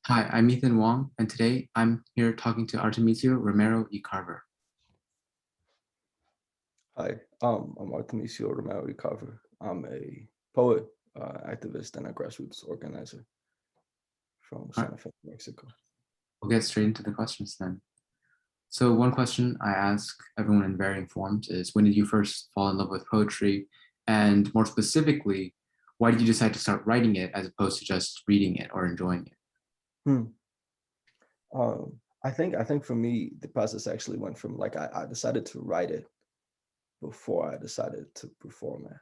Hi, I'm Ethan Wong, and today I'm here talking to Artemisio Romero y Carver. Hi, I'm Artemisio Romero y Carver. I'm a poet, activist, and a grassroots organizer from All right, Santa Fe, Mexico. we'll get straight into the questions then. So one question I ask everyone in varying forms is, when did you first fall in love with poetry? And more specifically, why did you decide to start writing it as opposed to just reading it or enjoying it? Hmm. I think for me, the process actually went from like I decided to write it before I decided to perform it.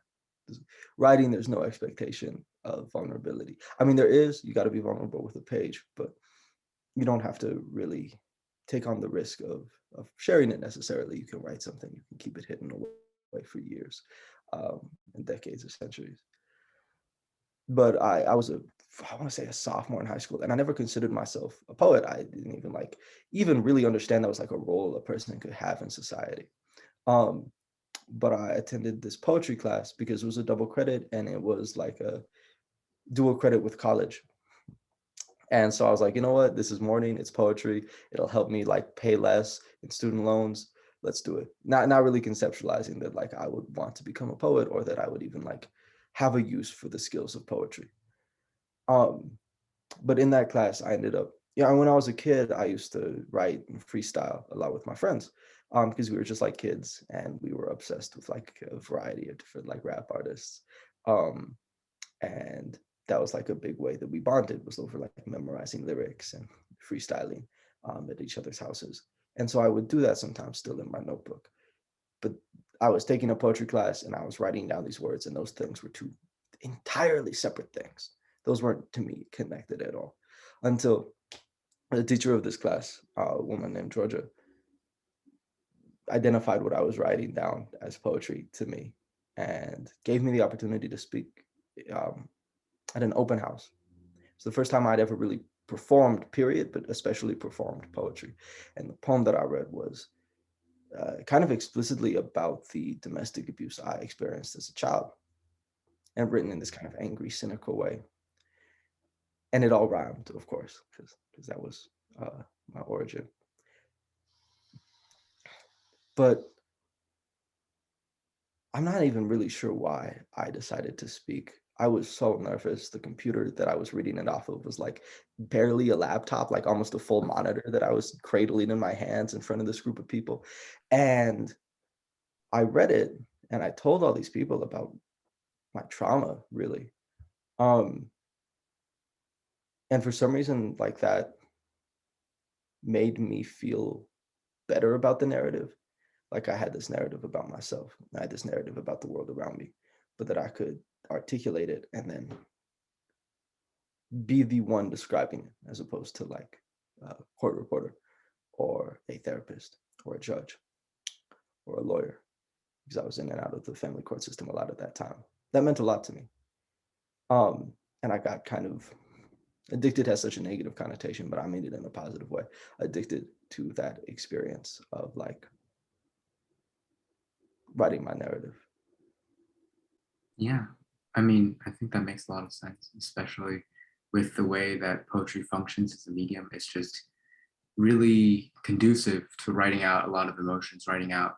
'Cause writing, there's no expectation of vulnerability. I mean, there is, you got to be vulnerable with a page, but you don't have to really take on the risk of sharing it necessarily. You can write something, you can keep it hidden away for years, and decades or centuries. But I was I want to say a sophomore in high school, and I never considered myself a poet. I didn't even really understand that was like a role a person could have in society. Um, but I attended this poetry class because it was a double credit and it was like a dual credit with college. And so I was like, you know what? This is morning. It's poetry. It'll help me like pay less in student loans. Let's do it. Not really conceptualizing that like I would want to become a poet or that I would even like have a use for the skills of poetry. Um, but in that class, I ended up, yeah, when I was a kid, I used to write and freestyle a lot with my friends, because we were just like kids and we were obsessed with like a variety of different like rap artists. Um, and that was like a big way that we bonded, was over like memorizing lyrics and freestyling at each other's houses. And so I would do that sometimes still in my notebook. But I was taking a poetry class and I was writing down these words, and those things were two entirely separate things. Those weren't to me connected at all until the teacher of this class, a woman named Georgia, identified what I was writing down as poetry to me and gave me the opportunity to speak um, at an open house. It's the first time I'd ever really performed, period, but especially performed poetry. And the poem that I read was kind of explicitly about the domestic abuse I experienced as a child, and written in this kind of angry, cynical way. And it all rhymed, of course, because that was my origin. But I'm not even really sure why I decided to speak. I was so nervous. The computer that I was reading it off of was like barely a laptop, like almost a full monitor that I was cradling in my hands in front of this group of people. And I read it and I told all these people about my trauma, really. Um, and for some reason, like that made me feel better about the narrative. Like I had this narrative about myself, I had this narrative about the world around me, but that I could articulate it and then be the one describing it as opposed to like a court reporter or a therapist or a judge or a lawyer, because I was in and out of the family court system a lot at that time. That meant a lot to me. And I got kind of addicted, has such a negative connotation, but I mean it in a positive way. Addicted to that experience of like writing my narrative. Yeah, I mean, I think that makes a lot of sense, especially with the way that poetry functions as a medium. It's just really conducive to writing out a lot of emotions, writing out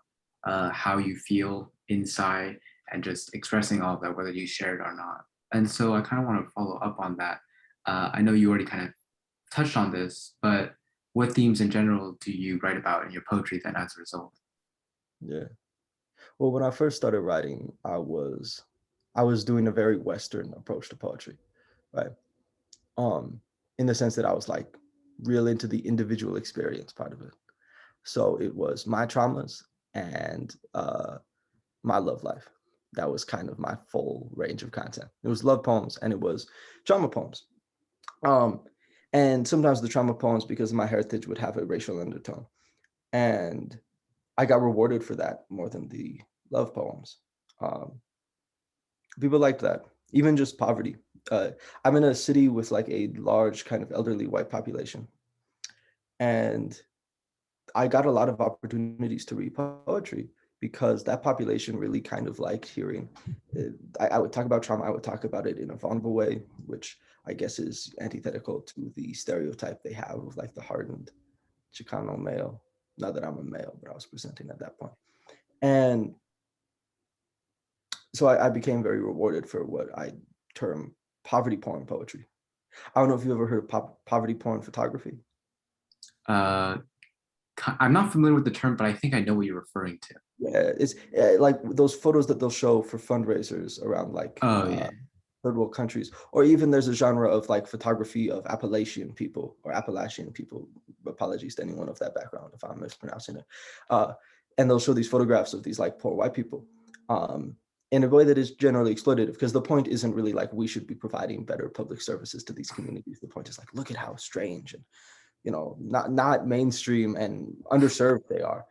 how you feel inside, and just expressing all of that, whether you share it or not. And so I kind of want to follow up on that. I know you already kind of touched on this, but what themes in general do you write about in your poetry then as a result? Yeah. Well, when I first started writing, I was doing a very Western approach to poetry, right? Um, in the sense that I was like real into the individual experience part of it. So it was my traumas and my love life. That was kind of my full range of content. It was love poems and it was trauma poems. Um, and sometimes the trauma poems, because of my heritage, would have a racial undertone. And I got rewarded for that more than the love poems. Um, People liked that, even just poverty. I'm in a city with like a large kind of elderly white population, and I got a lot of opportunities to read poetry because that population really kind of liked hearing it. I would talk about trauma. I would talk about it in a vulnerable way, which I guess is antithetical to the stereotype they have of like the hardened Chicano male. Not that I'm a male, but I was presenting at that point. And so I became very rewarded for what I term poverty porn poetry. I don't know if you ever heard of poverty porn photography. Uh, I'm not familiar with the term, but I think I know what you're referring to. Yeah, it's like those photos that they'll show for fundraisers around like Oh yeah. third world countries, or even there's a genre of like photography of Appalachian people or Appalachian people. Apologies to anyone of that background if I'm mispronouncing it. And they'll show these photographs of these like poor white people in a way that is generally exploitative, because the point isn't really like we should be providing better public services to these communities. The point is like, look at how strange and not mainstream and underserved they are.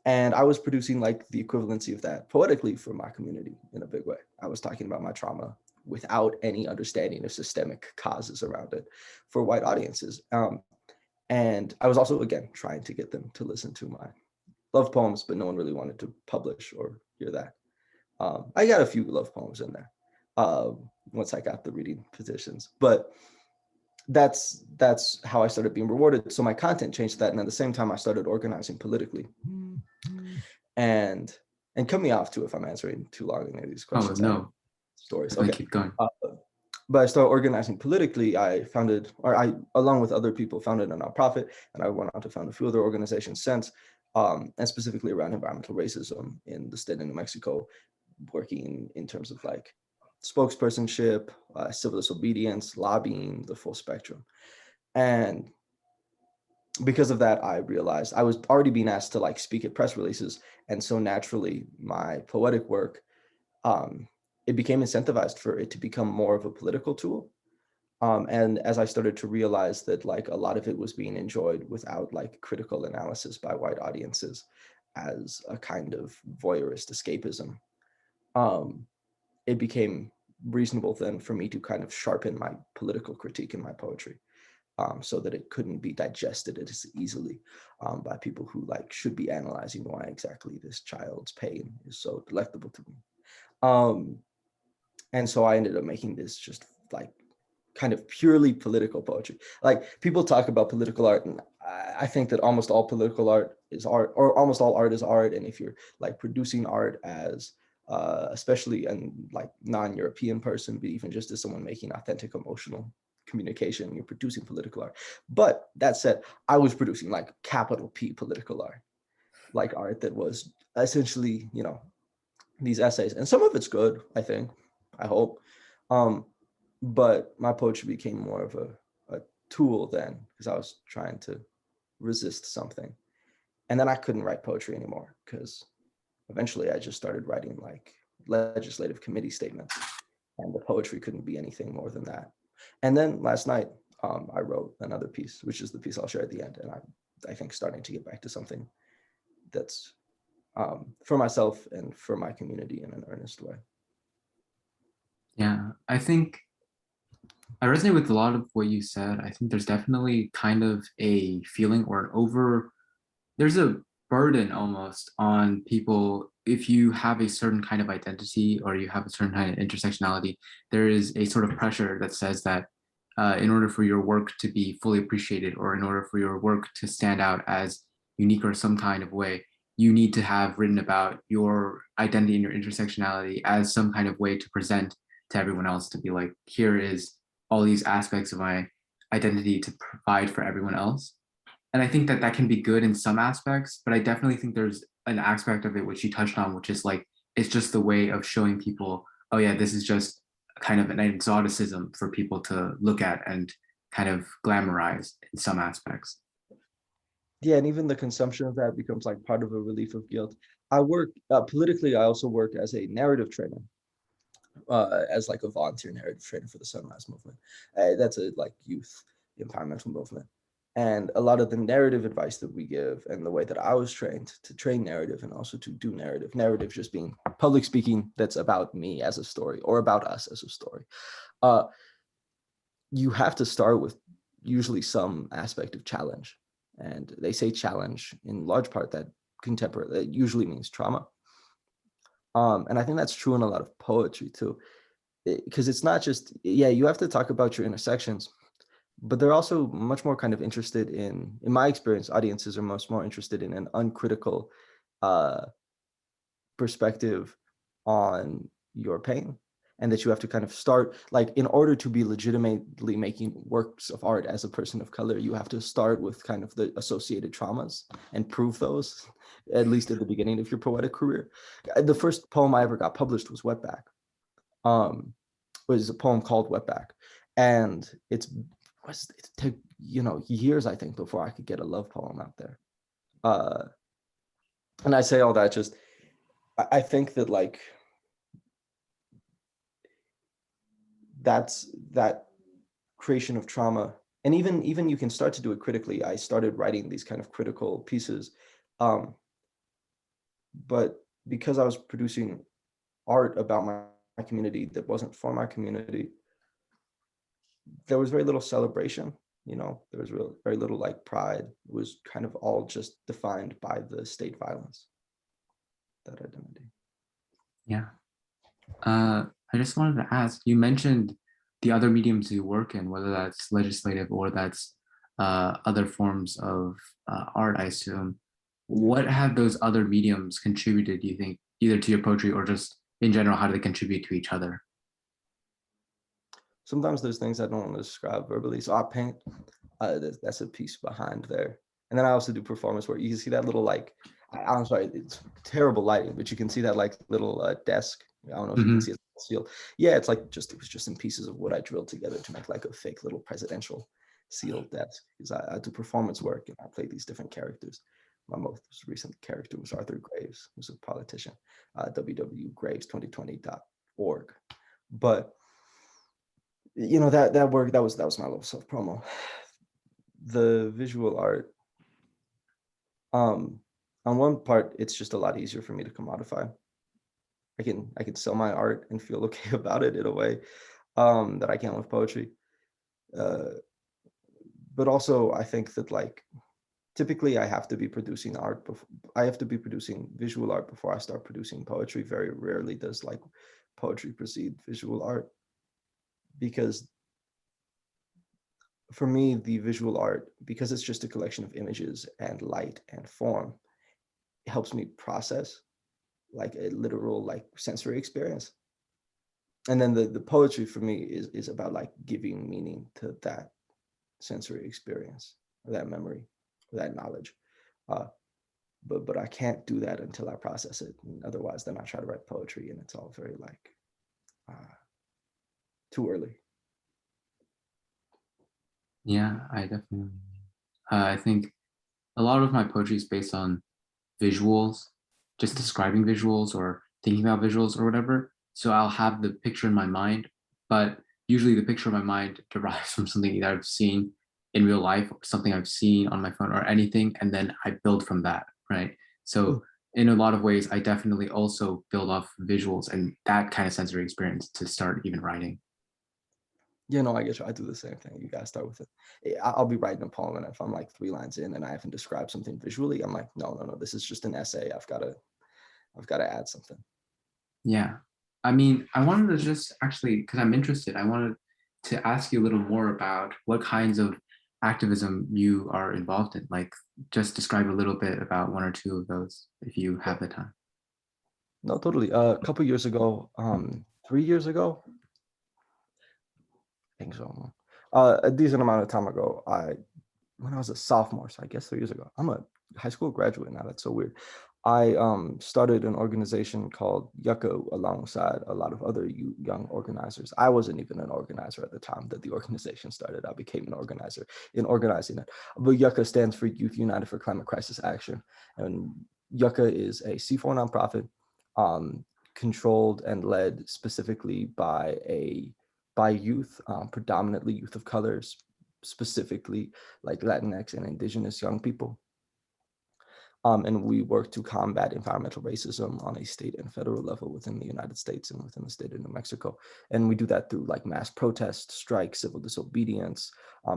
And I was producing like the equivalency of that poetically for my community in a big way. I was talking about my trauma without any understanding of systemic causes around it for white audiences. And I was also, again, trying to get them to listen to my love poems, but no one really wanted to publish or hear that. I got a few love poems in there once I got the reading petitions, but that's how I started being rewarded. So my content changed that. And at the same time, I started organizing politically. And cut me off too if I'm answering too long in any of these Oh questions. no. Stories. Definitely Okay. keep going. But I started organizing politically. I along with other people, founded a nonprofit, and I went on to found a few other organizations since, and specifically around environmental racism in the state of New Mexico, working in terms of like spokespersonship, civil disobedience, lobbying, the full spectrum. And because of that, I realized I was already being asked to like speak at press releases. And so naturally, my poetic work, it became incentivized for it to become more of a political tool. And as I started to realize that like a lot of it was being enjoyed without like critical analysis by white audiences as a kind of voyeurist escapism, it became reasonable then for me to kind of sharpen my political critique in my poetry. So that it couldn't be digested as easily by people who like should be analyzing why exactly this child's pain is so delectable to me. And so I ended up making this just like kind of purely political poetry. Like people talk about political art, and I think that almost all political art is art, or almost all art is art. And if you're like producing art as especially a like non-European person, but even just as someone making authentic emotional communication, you're producing political art. But that said, I was producing like capital P political art, like art that was essentially, these essays, and some of it's good, I think, I hope. But my poetry became more of a tool then, because I was trying to resist something. And then I couldn't write poetry anymore, because eventually I just started writing like legislative committee statements, and the poetry couldn't be anything more than that. And then last night, I wrote another piece, which is the piece I'll share at the end. And I think starting to get back to something that's for myself and for my community in an earnest way. Yeah, I think I resonate with a lot of what you said. I think there's definitely kind of a feeling or there's a burden almost on people. If you have a certain kind of identity or you have a certain kind of intersectionality, there is a sort of pressure that says that in order for your work to be fully appreciated, or in order for your work to stand out as unique or some kind of way, you need to have written about your identity and your intersectionality as some kind of way to present to everyone else, to be like, here is all these aspects of my identity to provide for everyone else. And I think that that can be good in some aspects, but I definitely think there's an aspect of it which you touched on, which is like, it's just the way of showing people, oh yeah, this is just kind of an exoticism for people to look at and kind of glamorize in some aspects. Yeah, and even the consumption of that becomes like part of a relief of guilt. I work politically. I also work as a narrative trainer, as like a volunteer narrative trainer for the Sunrise Movement. That's a like youth environmental movement. And a lot of the narrative advice that we give, and the way that I was trained to train narrative and also to do narrative just being public speaking that's about me as a story or about us as a story. You have to start with usually some aspect of challenge. And they say challenge in large part that that usually means trauma. And I think that's true in a lot of poetry too. because it's not just, yeah, you have to talk about your intersections, but they're also much more kind of interested in my experience, audiences are much more interested in an uncritical uh, perspective on your pain, and that you have to kind of start, like, in order to be legitimately making works of art as a person of color, you have to start with kind of the associated traumas and prove those, at least at the beginning of your poetic career. The first poem I ever got published was Wetback. Was a poem called Wetback, and it took, years, I think, before I could get a love poem out there. And I say all that just, I think that, like, that's that creation of trauma, and even you can start to do it critically. I started writing these kind of critical pieces, but because I was producing art about my community that wasn't for my community, there was very little celebration. There was very little, like, pride. It was kind of all just defined by the state violence, that identity. Yeah. I just wanted to ask, you mentioned the other mediums you work in, whether that's legislative or that's other forms of art, I assume. What have those other mediums contributed, do you think, either to your poetry or just in general, how do they contribute to each other? Sometimes there's things I don't want to describe verbally. So I paint, that's a piece behind there. And then I also do performance work. You can see that little, like, I'm sorry, it's terrible lighting, but you can see that, like, little desk. I don't know if you can see it sealed. Yeah, it was just some pieces of wood I drilled together to make, like, a fake little presidential sealed desk. Because I do performance work and I play these different characters. My most recent character was Arthur Graves, who's a politician. www.graves2020.org. But that work, that was my little self promo. The visual art, on one part, it's just a lot easier for me to commodify. I can sell my art and feel okay about it in a way that I can with poetry. But also, I think that, like, typically I have to be producing art before I have to be producing visual art before I start producing poetry. Very rarely does, like, poetry precede visual art, because for me, the visual art, because it's just a collection of images and light and form, it helps me process, like, a literal, like, sensory experience. And then the poetry for me is about, like, giving meaning to that sensory experience, or that memory, or that knowledge. But I can't do that until I process it. And otherwise, then I try to write poetry and it's all very, like, too early. Yeah, I definitely. I think a lot of my poetry is based on visuals, just describing visuals or thinking about visuals or whatever. So I'll have the picture in my mind, but usually the picture in my mind derives from something that I've seen in real life, or something I've seen on my phone or anything, and then I build from that, right? So in a lot of ways, I definitely also build off visuals and that kind of sensory experience to start even writing. Yeah, no, I get you. I do the same thing. You gotta start with it. I'll be writing a poem, and if I'm, like, 3 lines in and I haven't described something visually, I'm like, no, this is just an essay. I've gotta add something. Yeah. I mean, I wanted to just actually, because I'm interested, I wanted to ask you a little more about what kinds of activism you are involved in. Like, just describe a little bit about one or two of those if you have the time. No, totally. A couple years ago, 3 years ago, I think so. A decent amount of time ago, when I was a sophomore, so I guess 3 years ago. I'm a high school graduate now. That's so weird. I started an organization called Yucca alongside a lot of other young organizers. I wasn't even an organizer at the time that the organization started. I became an organizer in organizing it. But Yucca stands for Youth United for Climate Crisis Action. And Yucca is a C4 nonprofit, controlled and led specifically by youth, predominantly youth of colors, specifically, like, Latinx and indigenous young people. And we work to combat environmental racism on a state and federal level within the United States and within the state of New Mexico. And we do that through, like, mass protest, strikes, civil disobedience,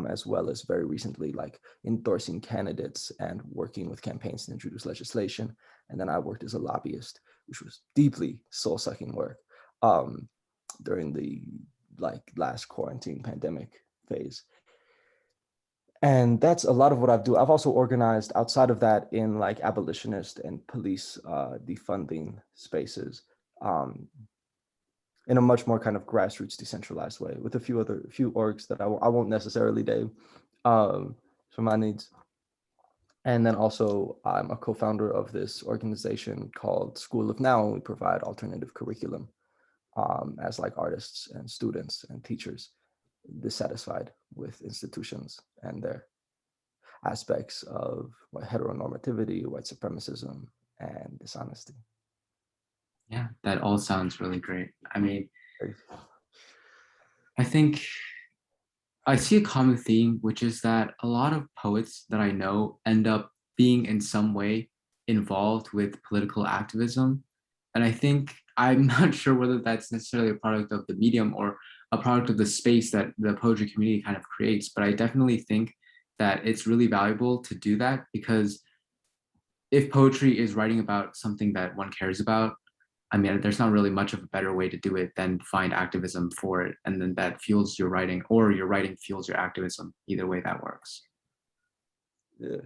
as well as very recently, like, endorsing candidates and working with campaigns to introduce legislation. And then I worked as a lobbyist, which was deeply soul-sucking work. during the like last quarantine pandemic phase. And that's a lot of what I do. I've also organized outside of that in like abolitionist and police defunding spaces, um, in a much more kind of grassroots, decentralized way, with a few orgs that I won't necessarily name for my needs. And then also I'm a co-founder of this organization called School of Now, and we provide alternative curriculum as like artists and students and teachers dissatisfied with institutions and their aspects of heteronormativity, white supremacism, and dishonesty. Yeah, that all sounds really great. I mean, I think I see a common theme, which is that a lot of poets that I know end up being in some way involved with political activism. And I think I'm not sure whether that's necessarily a product of the medium or a product of the space that the poetry community kind of creates. But I definitely think that it's really valuable to do that, because if poetry is writing about something that one cares about, I mean, there's not really much of a better way to do it than find activism for it. And then that fuels your writing, or your writing fuels your activism. Either way that works. Yeah.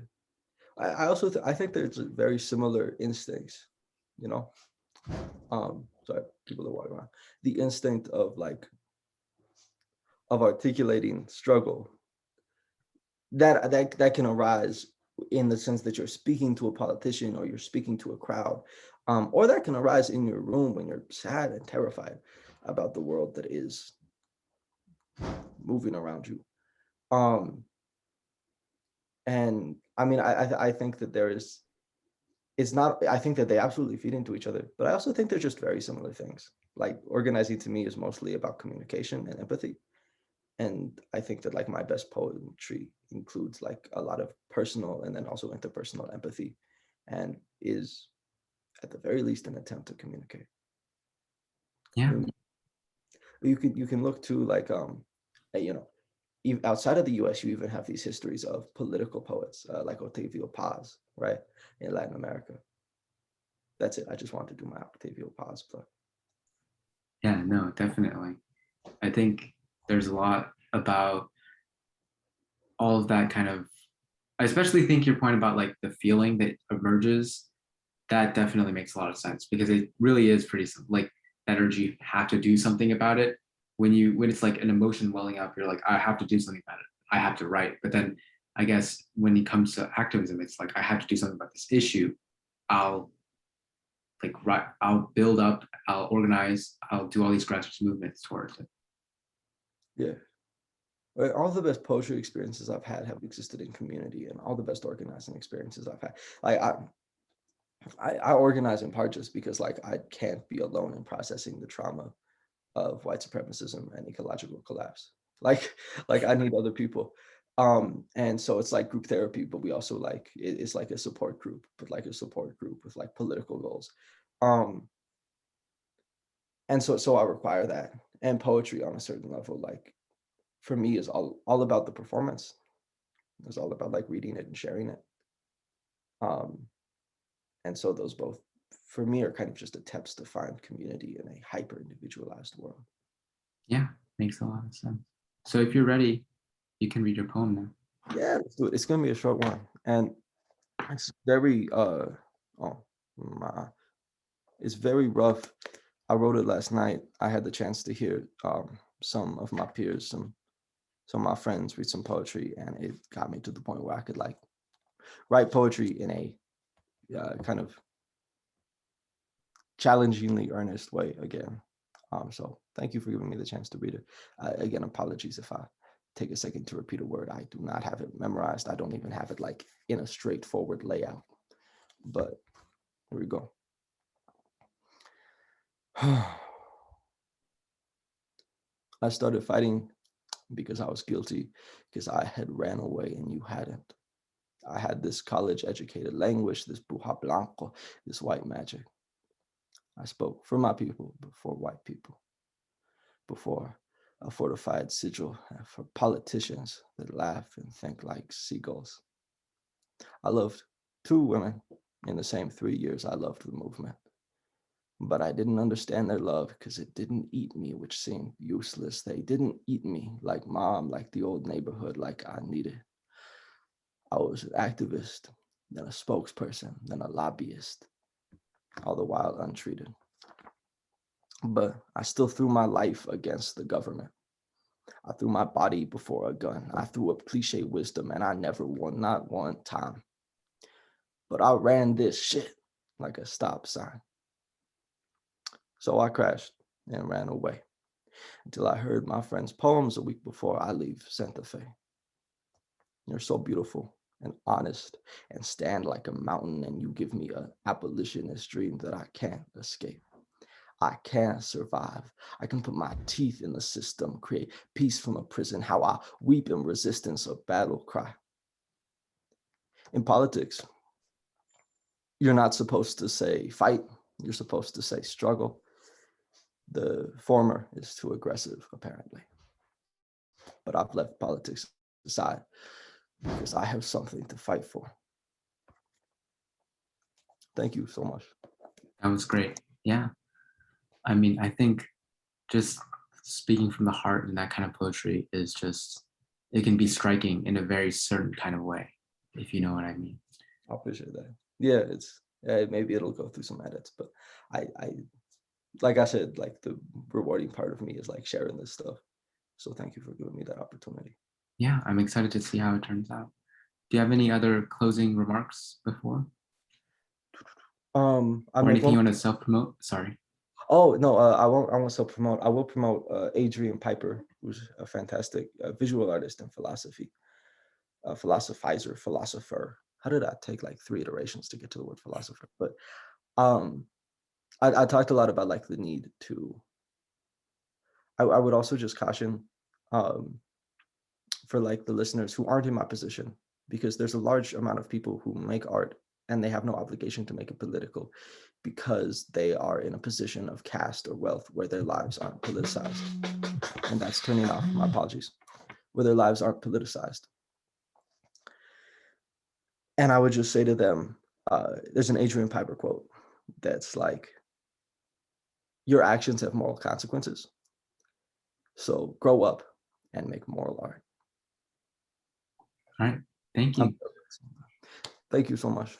I also I think there's very similar instincts, you know. Sorry, people are walking around. The instinct of like of articulating struggle that can arise in the sense that you're speaking to a politician or you're speaking to a crowd, or that can arise in your room when you're sad and terrified about the world that is moving around you. Um, and I mean, I think that there is, it's not, I think that they absolutely feed into each other, but I also think they're just very similar things. Like organizing to me is mostly about communication and empathy. And I think that like my best poetry includes like a lot of personal and then also interpersonal empathy, and is at the very least an attempt to communicate. Yeah. And you can look to like you know, outside of the US, you even have these histories of political poets like Octavio Paz, right, in Latin America. That's it. I just wanted to do my Octavio Paz plug. Yeah, no, definitely. I think there's a lot about all of that kind of, I especially think your point about like the feeling that emerges, that definitely makes a lot of sense, because it really is pretty like that urge, you have to do something about it. When it's like an emotion welling up, you're like, I have to do something about it. I have to write. But then I guess when it comes to activism, it's like I have to do something about this issue. I'll like write, I'll build up, I'll organize, I'll do all these grassroots movements towards it. Yeah. Right, all the best poetry experiences I've had have existed in community, and all the best organizing experiences I've had. Like I organize in part just because like I can't be alone in processing the trauma of white supremacism and ecological collapse. Like like I need other people. And so it's like group therapy, but we also like it's like a support group, but like a support group with like political goals. Um and so I require that. And poetry on a certain level, like for me is all about the performance. It's all about like reading it and sharing it. Um And so those both, for me, are kind of just attempts to find community in a hyper individualized world. Yeah, makes a lot of sense. So if you're ready, you can read your poem now. Yeah, let's do it. It's gonna be a short one, and it's very oh my, it's very rough. I wrote it last night. I had the chance to hear some of my peers, some of my friends read some poetry, and it got me to the point where I could like write poetry in a kind of challengingly earnest way again. So thank you for giving me the chance to read it. Again, apologies if I take a second to repeat a word. I do not have it memorized. I don't even have it like in a straightforward layout, but here we go. I started fighting because I was guilty, because I had ran away and you hadn't. I had this college educated language, this bruja blanco, this white magic. I spoke for my people, but for white people, before a fortified sigil, and for politicians that laugh and think like seagulls. I loved two women in the same 3 years I loved the movement. But I didn't understand their love because it didn't eat me, which seemed useless. They didn't eat me like mom, like the old neighborhood, like I needed. I was an activist, then a spokesperson, then a lobbyist, all the while untreated. But I still threw my life against the government. I threw my body before a gun. I threw up cliche wisdom and I never won, not one time. But I ran this shit like a stop sign. So I crashed and ran away until I heard my friend's poems a week before I leave Santa Fe. You're so beautiful and honest and stand like a mountain, and you give me an abolitionist dream that I can't escape. I can't survive. I can put my teeth in the system, create peace from a prison, how I weep in resistance, a battle cry. In politics, you're not supposed to say fight, you're supposed to say struggle. The former is too aggressive, apparently. But I've left politics aside because I have something to fight for. Thank you so much. That was great. Yeah. I mean, I think just speaking from the heart in that kind of poetry is just, it can be striking in a very certain kind of way, if you know what I mean. I appreciate that. Yeah, it's maybe it'll go through some edits, but I like I said, like the rewarding part of me is like sharing this stuff. So thank you for giving me that opportunity. Yeah, I'm excited to see how it turns out. Do you have any other closing remarks before? I Or make anything you one. want to self-promote? Sorry. Oh no, I won't. I won't self promote. I will promote Adrian Piper, who's a fantastic visual artist and philosophy, philosophizer, philosopher. How did I take like 3 iterations to get to the word philosopher? But um, I talked a lot about like the need to. I would also just caution um, for like the listeners who aren't in my position, because there's a large amount of people who make art and they have no obligation to make it political because they are in a position of caste or wealth where their lives aren't politicized. And that's turning off, my apologies, where their lives aren't politicized. And I would just say to them, there's an Adrian Piper quote that's like, your actions have moral consequences. So grow up and make moral art. All right. Thank you. Thank you so much.